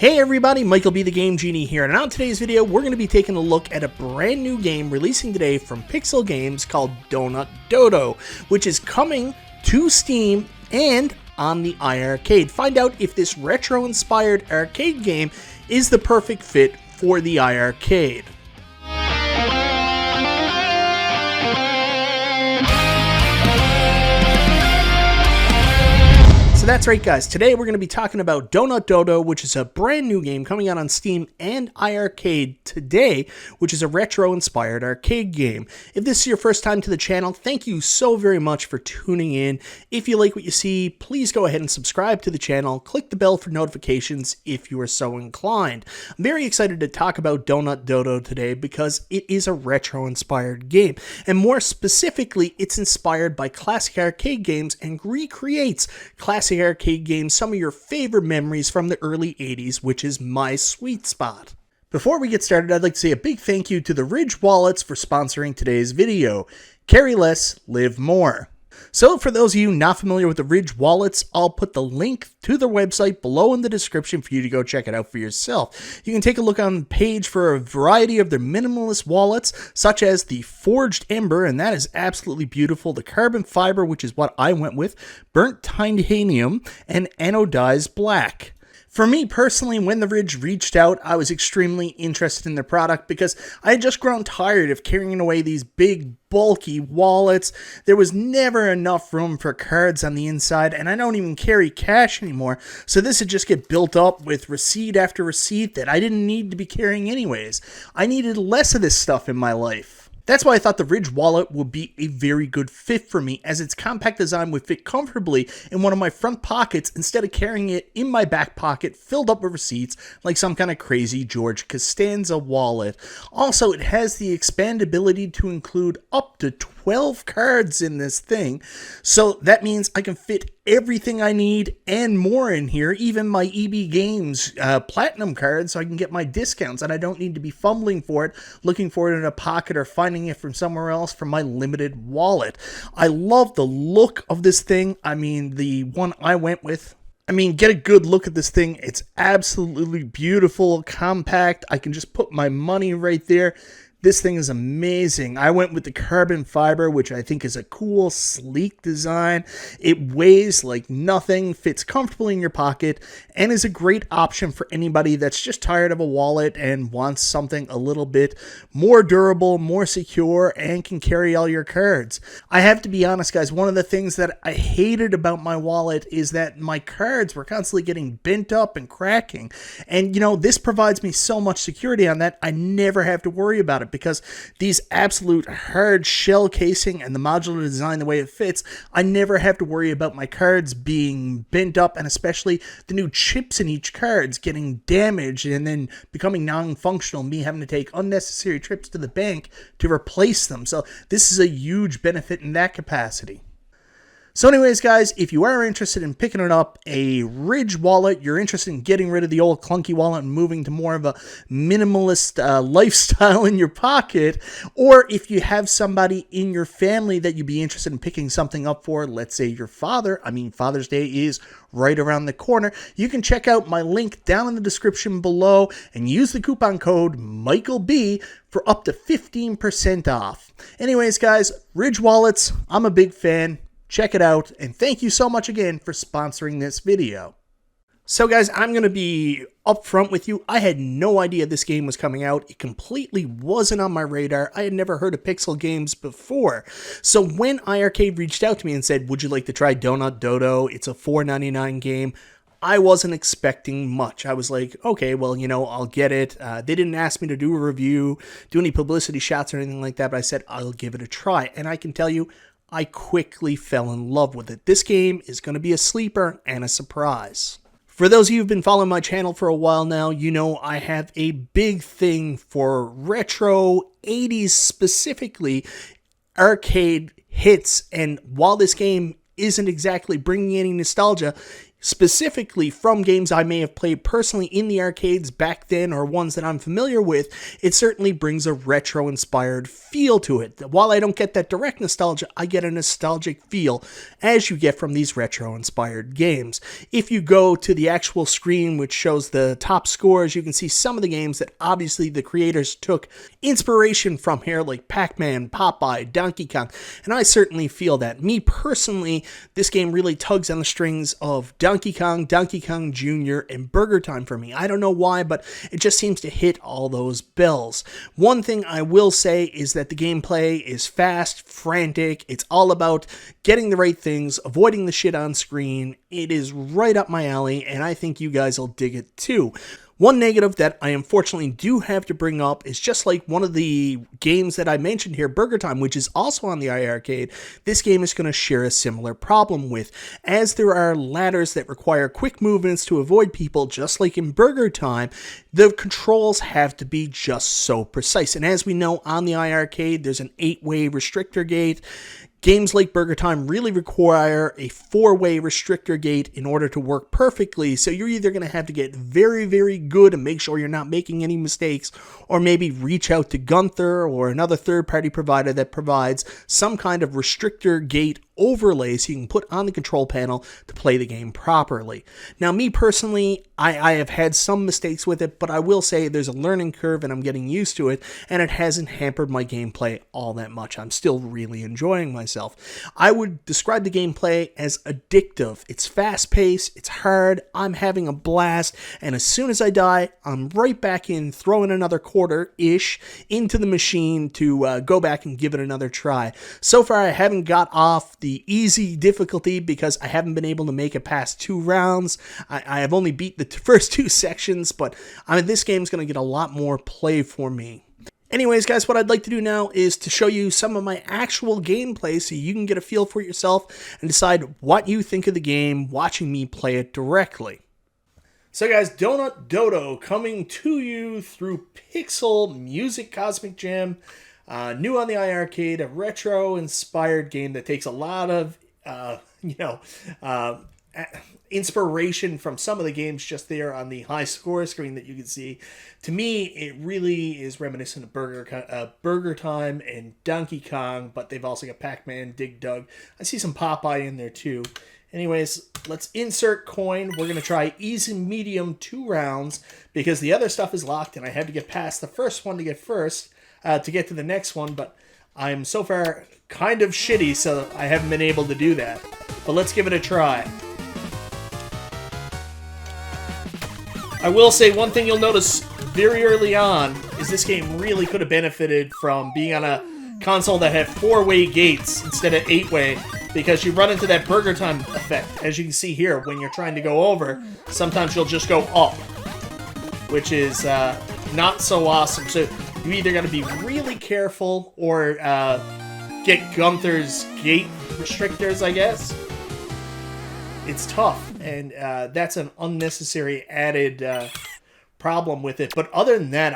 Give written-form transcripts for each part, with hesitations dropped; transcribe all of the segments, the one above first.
Hey everybody, MichaelBtheGameGenie here, and on today's video we're going to be taking a look at a brand new game releasing today from Pixel Games called Dodo, which is coming to Steam and on the iiRcade. Find out if this retro-inspired arcade game is the perfect fit for the iiRcade. So that's right guys, today we're going to be talking about Dodo, which is a brand new game coming out on Steam and iiRcade today, which is a retro-inspired arcade game. If this is your first time to the channel, thank you so very much for tuning in. If you like what you see, please go ahead and subscribe to the channel, click the bell for notifications if you are so inclined. I'm very excited to talk about Dodo today because it is a retro-inspired game, and more specifically, it's inspired by classic arcade games and recreates classic arcade games, some of your favorite memories from the early 80s, which is my sweet spot. Before we get started, I'd like to say a big thank you to the Ridge Wallets for sponsoring today's video. Carry less, live more. So for those of you not familiar with the Ridge Wallets, I'll put the link to their website below in the description for you to go check it out for yourself. You can take a look on the page for a variety of their minimalist wallets, such as the Forged Ember, and that is absolutely beautiful, the Carbon Fiber, which is what I went with, Burnt Titanium, and Anodized Black. For me personally, when the Ridge reached out, I was extremely interested in their product because I had just grown tired of carrying away these big, bulky wallets. There was never enough room for cards on the inside, and I don't even carry cash anymore, so this would just get built up with receipt after receipt that I didn't need to be carrying anyways. I needed less of this stuff in my life. That's why I thought the Ridge wallet would be a very good fit for me, as its compact design would fit comfortably in one of my front pockets instead of carrying it in my back pocket filled up with receipts like some kind of crazy George Costanza wallet. Also, it has the expandability to include up to 12 cards in this thing, so that means I can fit everything I need and more in here, even my EB Games Platinum cards, so I can get my discounts and I don't need to be fumbling for it, looking for it in a pocket or finding it from somewhere else from my limited wallet. I love the look of this thing. I mean, the one I went with, get a good look at this thing. It's absolutely beautiful, compact. I can just put my money right there. This thing is amazing. I went with the Carbon Fiber, which I think is a cool, sleek design. It weighs like nothing, fits comfortably in your pocket, and is a great option for anybody that's just tired of a wallet and wants something a little bit more durable, more secure, and can carry all your cards. I have to be honest, guys, one of the things that I hated about my wallet is that my cards were constantly getting bent up and cracking. And, this provides me so much security on that, I never have to worry about it, because these absolute hard shell casing and the modular design, the way it fits, I never have to worry about my cards being bent up, and especially the new chips in each cards getting damaged and then becoming non-functional, me having to take unnecessary trips to the bank to replace them. So this is a huge benefit in that capacity. So anyways, guys, if you are interested in picking it up, a Ridge wallet, you're interested in getting rid of the old clunky wallet and moving to more of a minimalist lifestyle in your pocket, or if you have somebody in your family that you'd be interested in picking something up for, let's say your father, Father's Day is right around the corner, you can check out my link down in the description below and use the coupon code MichaelB for up to 15% off. Anyways, guys, Ridge wallets, I'm a big fan. Check it out, and thank you so much again for sponsoring this video. So guys, I'm going to be upfront with you. I had no idea this game was coming out. It completely wasn't on my radar. I had never heard of Pixel Games before. So when iiRcade reached out to me and said, would you like to try Dodo? It's a $4.99 game. I wasn't expecting much. I was like, okay, well, I'll get it. They didn't ask me to do a review, do any publicity shots or anything like that, but I said, I'll give it a try. And I can tell you, I quickly fell in love with it. This game is going to be a sleeper and a surprise. For those of you who've been following my channel for a while now, you know I have a big thing for retro 80s, specifically arcade hits. And while this game isn't exactly bringing any nostalgia, specifically from games I may have played personally in the arcades back then or ones that I'm familiar with, it certainly brings a retro-inspired feel to it. While I don't get that direct nostalgia, I get a nostalgic feel as you get from these retro-inspired games. If you go to the actual screen, which shows the top scores, you can see some of the games that obviously the creators took inspiration from here, like Pac-Man, Popeye, Donkey Kong, and I certainly feel that. Me personally, this game really tugs on the strings of Donkey Kong, Donkey Kong Jr., and Burger Time for me. I don't know why, but it just seems to hit all those bells. One thing I will say is that the gameplay is fast, frantic. It's all about getting the right things, avoiding the shit on screen. It is right up my alley, and I think you guys will dig it too. One negative that I unfortunately do have to bring up is just like one of the games that I mentioned here, Burger Time, which is also on the iArcade, this game is going to share a similar problem with. As there are ladders that require quick movements to avoid people, just like in Burger Time, the controls have to be just so precise. And as we know on the iArcade, there's an 8-way restrictor gate. Games like Burger Time really require a 4-way restrictor gate in order to work perfectly, so you're either going to have to get very, very good and make sure you're not making any mistakes, or maybe reach out to Gunther or another third-party provider that provides some kind of restrictor gate overlay so you can put on the control panel to play the game properly. Now, me personally, I have had some mistakes with it, but I will say there's a learning curve and I'm getting used to it, and it hasn't hampered my gameplay all that much. I'm still really enjoying myself. I would describe the gameplay as addictive. It's fast-paced, it's hard, I'm having a blast, and as soon as I die, I'm right back in throwing another quarter-ish into the machine to go back and give it another try. So far, I haven't got off the easy difficulty because I haven't been able to make it past 2 rounds. I have only beat the first 2 sections, but this game's going to get a lot more play for me. Anyways, guys, what I'd like to do now is to show you some of my actual gameplay so you can get a feel for yourself and decide what you think of the game watching me play it directly. So guys, Donut Dodo coming to you through Pixel Music Cosmic Gem. New on the iArcade, a retro-inspired game that takes a lot of, inspiration from some of the games just there on the high score screen that you can see. To me, it really is reminiscent of Burger Time and Donkey Kong, but they've also got Pac-Man, Dig Dug. I see some Popeye in there too. Anyways, let's insert coin. We're going to try easy, medium, 2 rounds because the other stuff is locked and I had to get past the first one to get first. To get to the next one, but I'm so far kind of shitty, so I haven't been able to do that. But let's give it a try. I will say one thing you'll notice very early on is this game really could have benefited from being on a console that had 4-way gates instead of 8-way, because you run into that Burger Time effect. As you can see here, when you're trying to go over, sometimes you'll just go up, which is not so awesome. So you either got to be really careful or get Gunther's gate restrictors, I guess. It's tough, and that's an unnecessary added problem with it. But other than that,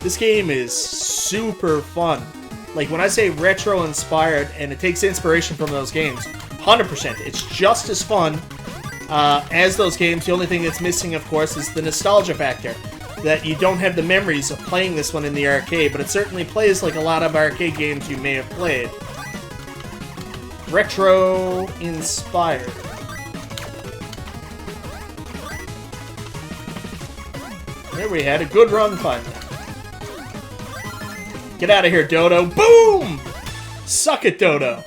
this game is super fun. Like, when I say retro-inspired, and it takes inspiration from those games, 100%. It's just as fun as those games. The only thing that's missing, of course, is the nostalgia factor. That you don't have the memories of playing this one in the arcade, but it certainly plays like a lot of arcade games you may have played. Retro-inspired. There we had a good run finally. Get out of here, Dodo. Boom! Suck it, Dodo.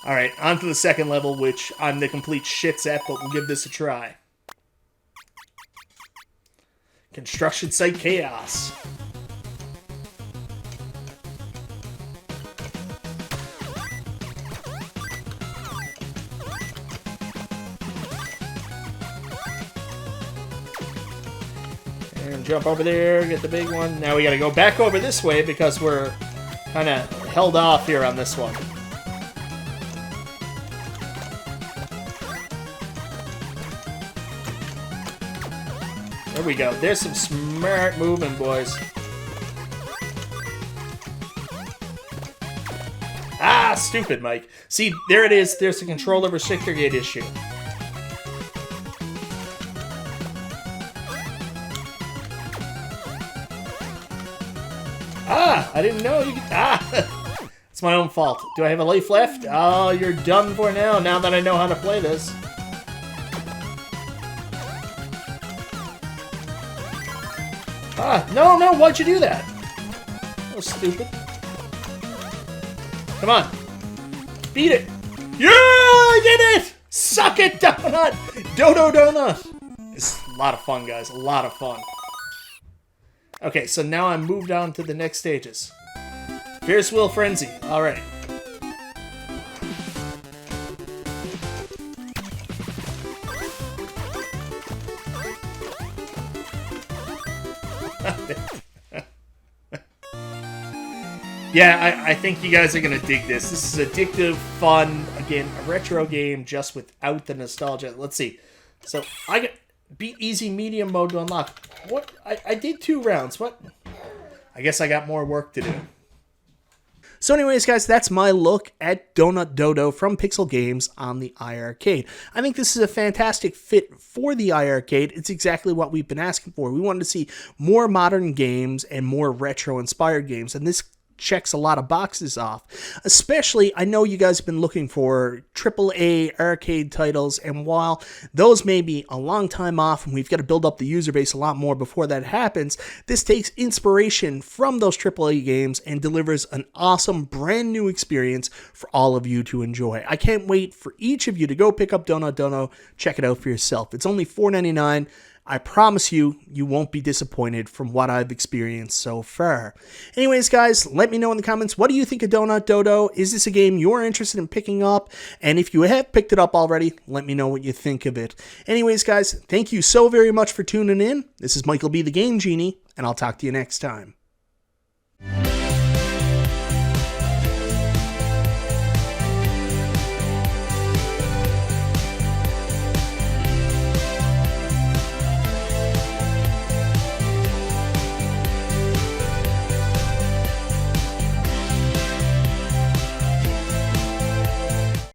Alright, on to the second level, which I'm the complete shits at, but we'll give this a try. Construction site chaos. And jump over there, get the big one. Now we gotta go back over this way because we're kind of held off here on this one. There we go. There's some smart movement, boys. Ah, stupid, Mike. See, there it is. There's the controller restrictor gate issue. Ah, I didn't know you could... Ah! It's my own fault. Do I have a life left? Oh, you're done for now that I know how to play this. Ah, no, why'd you do that? That was stupid. Come on. Beat it. Yeah, I did it! Suck it, Donut! Dodo Donut! It's a lot of fun, guys. A lot of fun. Okay, so now I'm moved on to the next stages. Fierce Will Frenzy. Alright. Yeah, I think you guys are going to dig this. This is addictive, fun. Again, a retro game just without the nostalgia. Let's see. So, I got beat easy medium mode to unlock. What? I did 2 rounds. What? I guess I got more work to do. So anyways, guys, that's my look at Donut Dodo from Pixel Games on the iArcade. I think this is a fantastic fit for the iArcade. It's exactly what we've been asking for. We wanted to see more modern games and more retro-inspired games, and this checks a lot of boxes off. Especially, I know you guys have been looking for AAA arcade titles, and while those may be a long time off and we've got to build up the user base a lot more before that happens, this takes inspiration from those AAA games and delivers an awesome brand new experience for all of you to enjoy. I can't wait for each of you to go pick up Donut Dodo, check it out for yourself. It's only $4.99. I promise you, you won't be disappointed from what I've experienced so far. Anyways, guys, let me know in the comments, what do you think of Donut Dodo? Is this a game you're interested in picking up? And if you have picked it up already, let me know what you think of it. Anyways, guys, thank you so very much for tuning in. This is Michael B. the Game Genie, and I'll talk to you next time.